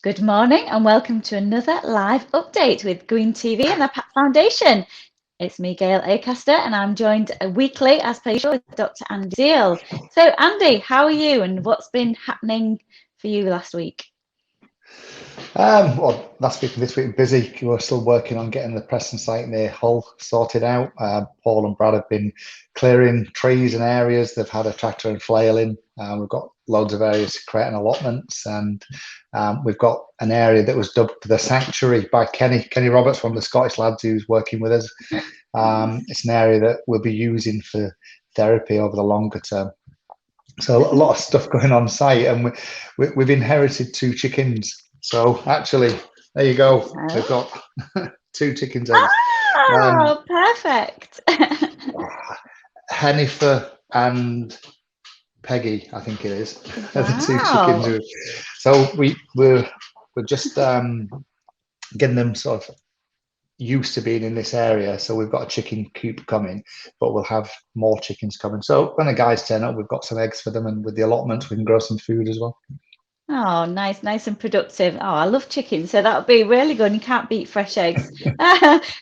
Good morning and welcome to another live update with Green TV and the Pat Foundation. It's me, Gail Acaster, and I'm joined weekly, as per usual, with Dr. Andy Zeal. So, Andy, how are you and what's been happening for you last week? Well, last week and this week busy. We're still working on getting the Preston site near Hull sorted out. Paul and Brad have been clearing trees and areas. They've had a tractor and flail in. We've got loads of areas to create allotments, and we've got an area that was dubbed the Sanctuary by Kenny Roberts, one of the Scottish lads who's working with us. It's an area that we'll be using for therapy over the longer term. So a lot of stuff going on site, and we've inherited 2 chickens. So actually, there you go. We've got 2 chickens eggs. Oh, perfect. Hennifer and Peggy, I think it is, are the 2 Wow. chickens. So we're just getting them sort of used to being in this area. So we've got a chicken coop coming, but we'll have more chickens coming. So when the guys turn up, we've got some eggs for them, and with the allotments, we can grow some food as well. Oh, nice and productive. Oh, I love chicken, so that would be really good. You can't beat fresh eggs.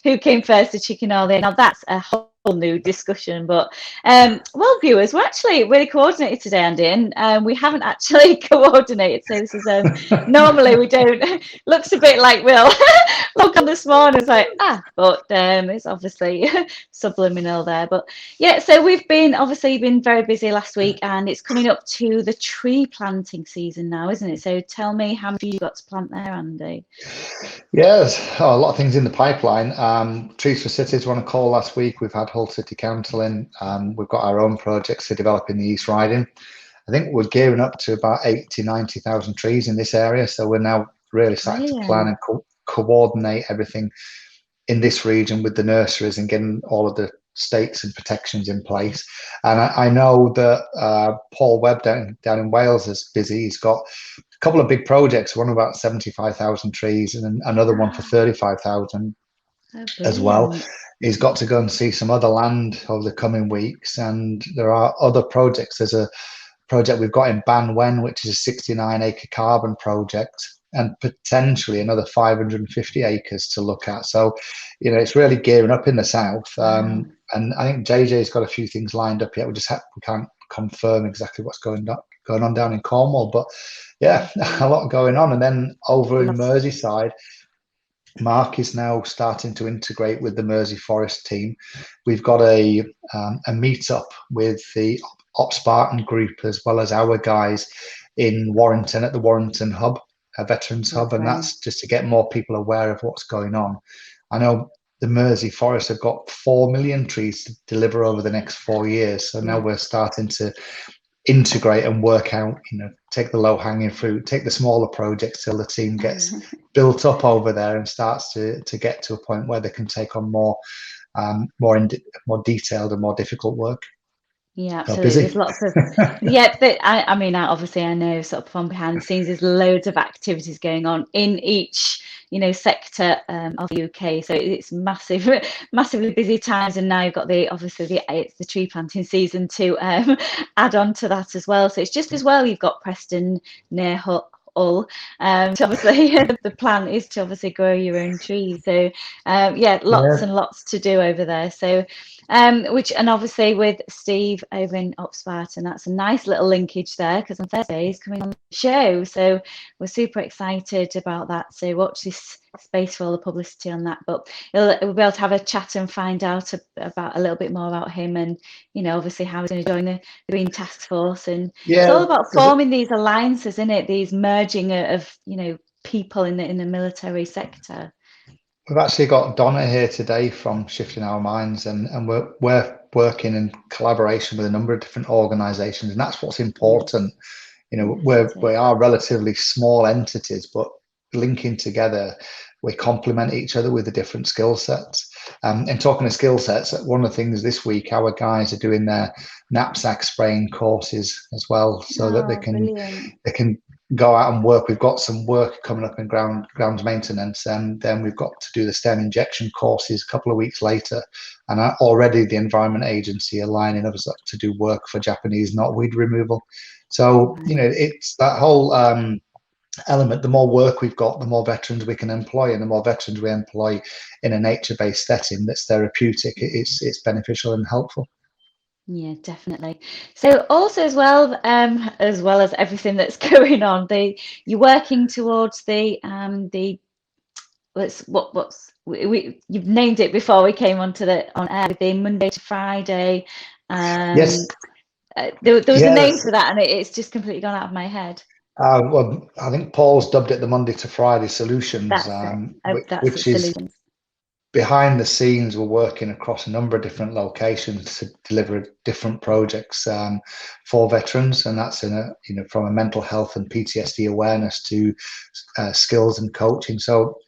Who came first, the chicken or the egg? Now that's a whole new discussion. But well, viewers, we're actually really coordinated today, Andy, and we haven't actually coordinated. So this is normally we don't. Looks a bit like we'll log on this morning. It's like but it's obviously subliminal there. But yeah, so we've been obviously been very busy last week, and it's coming up to the tree planting season now, isn't it? So tell me how many you got to plant there, Andy? Yes, a lot of things in the pipeline. Trees for Cities were on a call last week. We've had Hull City Council in. We've got our own projects to develop in the East Riding. I think we're gearing up to about 90,000 trees in this area. So we're now really starting to plan and coordinate everything in this region with the nurseries and getting all of the stakes and protections in place. And I know that Paul Webb down in Wales is busy. He's got a couple of big projects, one about 75,000 trees and another one for 35,000 as well. He's got to go and see some other land over the coming weeks. And there are other projects. There's a project we've got in Banwen, which is a 69-acre carbon project, and potentially another 550 acres to look at. So, it's really gearing up in the south. And I think JJ's got a few things lined up yet. We can't confirm exactly what's going on down in Cornwall, but yeah, a lot going on. And then over in Merseyside, Mark is now starting to integrate with the Mersey Forest team. We've got a meetup with the Op Spartan group as well as our guys in Warrington at the Warrington Hub, a Veterans Hub, and that's just to get more people aware of what's going on. I know the Mersey Forest have got 4 million trees to deliver over the next 4 years, so now we're starting to integrate and work out, take the low-hanging fruit, take the smaller projects till the team gets built up over there and starts to get to a point where they can take on more detailed and more difficult work. Yeah, absolutely. There's lots of I mean, obviously, I know sort of from behind the scenes, there's loads of activities going on in each, sector of the UK. So it's massively busy times, and now you've got it's the tree planting season to add on to that as well. So it's just as well you've got Preston near Hull. So obviously the plan is to obviously grow your own trees. So lots and lots to do over there. So and obviously with Steve over in Op Spartan, that's a nice little linkage there, because on Thursday he's coming on the show. So we're super excited about that. So watch this space for all the publicity on that. But we'll be able to have a chat and find out about a little bit more about him, and obviously how he's going to join the Green Task Force. And it's all about forming these alliances, isn't it? These merging of people in the military sector. We've actually got Donna here today from Shifting Our Minds, and we're working in collaboration with a number of different organisations, and that's what's important. We are relatively small entities, but linking together, we complement each other with the different skill sets. And talking of skill sets, one of the things this week, our guys are doing their knapsack spraying courses as well, so that they can go out and work. We've got some work coming up in grounds maintenance, and then we've got to do the stem injection courses a couple of weeks later. And already the Environment Agency are lining us up to do work for Japanese knotweed removal. So it's that whole element, the more work we've got, the more veterans we can employ, and the more veterans we employ in a nature-based setting that's therapeutic, it's beneficial and helpful. Yeah, definitely. So also as well as everything that's going on, you're working towards the you've named it before we came on air, the Monday to Friday. Yes. There was a name Yes. for that, and it's just completely gone out of my head. Well, I think Paul's dubbed it the Monday to Friday Solutions, That's it. That's it. which is Solutions. behind the scenes. We're working across a number of different locations to deliver different projects for veterans, and that's from a mental health and PTSD awareness to skills and coaching. So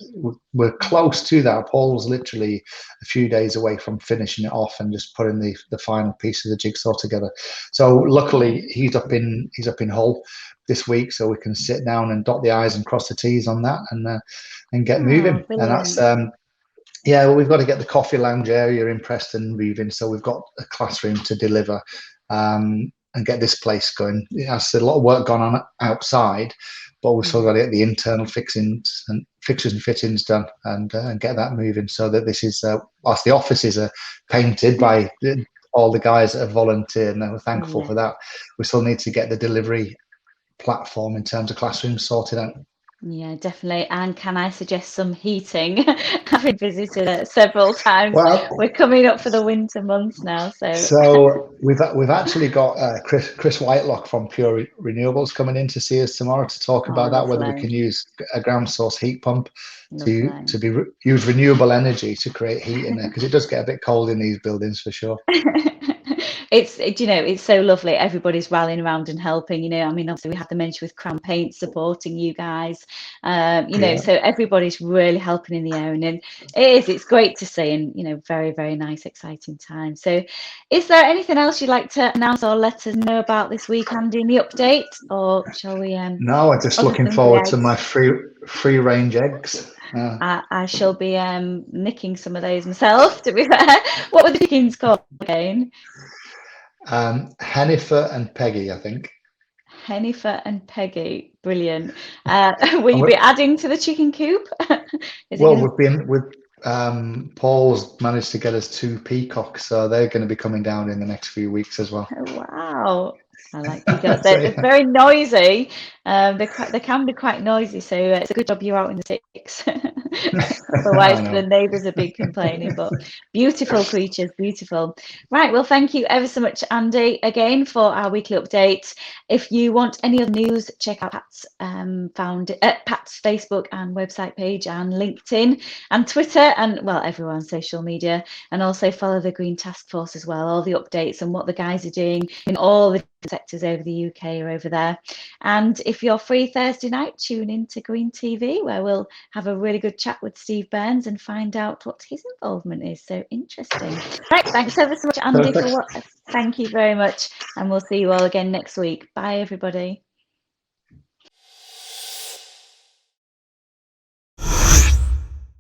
we're close to that. Paul's literally a few days away from finishing it off and just putting the final piece of the jigsaw together. So luckily he's up in Hull this week, so we can sit down and dot the I's and cross the T's on that, and get moving. Brilliant. And that's yeah, well, we've got to get the coffee lounge area in Preston moving, so we've got a classroom to deliver, and get this place going. There's a lot of work gone on outside, but we've still got to get the internal fixings and fixtures and fittings done, and get that moving, so that this is, whilst the offices are painted by all the guys that have volunteered, and we're thankful for that, we still need to get the delivery platform in terms of classrooms sorted out. Yeah, definitely. And can I suggest some heating? Having visited it several times, Well, we're coming up for the winter months now, so we've actually got Chris Whitelock from Pure Renewables coming in to see us tomorrow to talk about that, whether we can use a ground source heat pump to use renewable energy to create heat in there, because it does get a bit cold in these buildings for sure. It's so lovely. Everybody's rallying around and helping. I mean, obviously we have the mention with Crown Paint supporting you guys. So everybody's really helping in the area, and it's great to see, and very, very nice, exciting time. So, is there anything else you'd like to announce or let us know about this week, Andy, in the update, or shall we? No, I'm just looking forward to my free range eggs. I shall be nicking some of those myself, to be fair. What were the chickens called again? Hennifer and Peggy, I think. Hennifer and Peggy, brilliant. Will you be adding to the chicken coop? Paul's managed to get us 2 peacocks, so they're going to be coming down in the next few weeks as well. Oh, wow. I like peacocks. They're very noisy. They can be quite noisy, so it's a good job you're out in the sticks. Otherwise, the neighbours are big complaining. But beautiful creatures, beautiful. Right. Well, thank you ever so much, Andy, again for our weekly update. If you want any other news, check out Pat's Pat's Facebook and website page, and LinkedIn and Twitter, and everyone's social media, and also follow the Green Task Force as well. All the updates and what the guys are doing in all the sectors over the UK are over there. And if you're free Thursday night, tune in to Green TV, where we'll have a really good chat with Steve Burns and find out what his involvement is. So interesting. Right, thanks ever so much, Andy. Thank you very much, and we'll see you all again next week. Bye, everybody.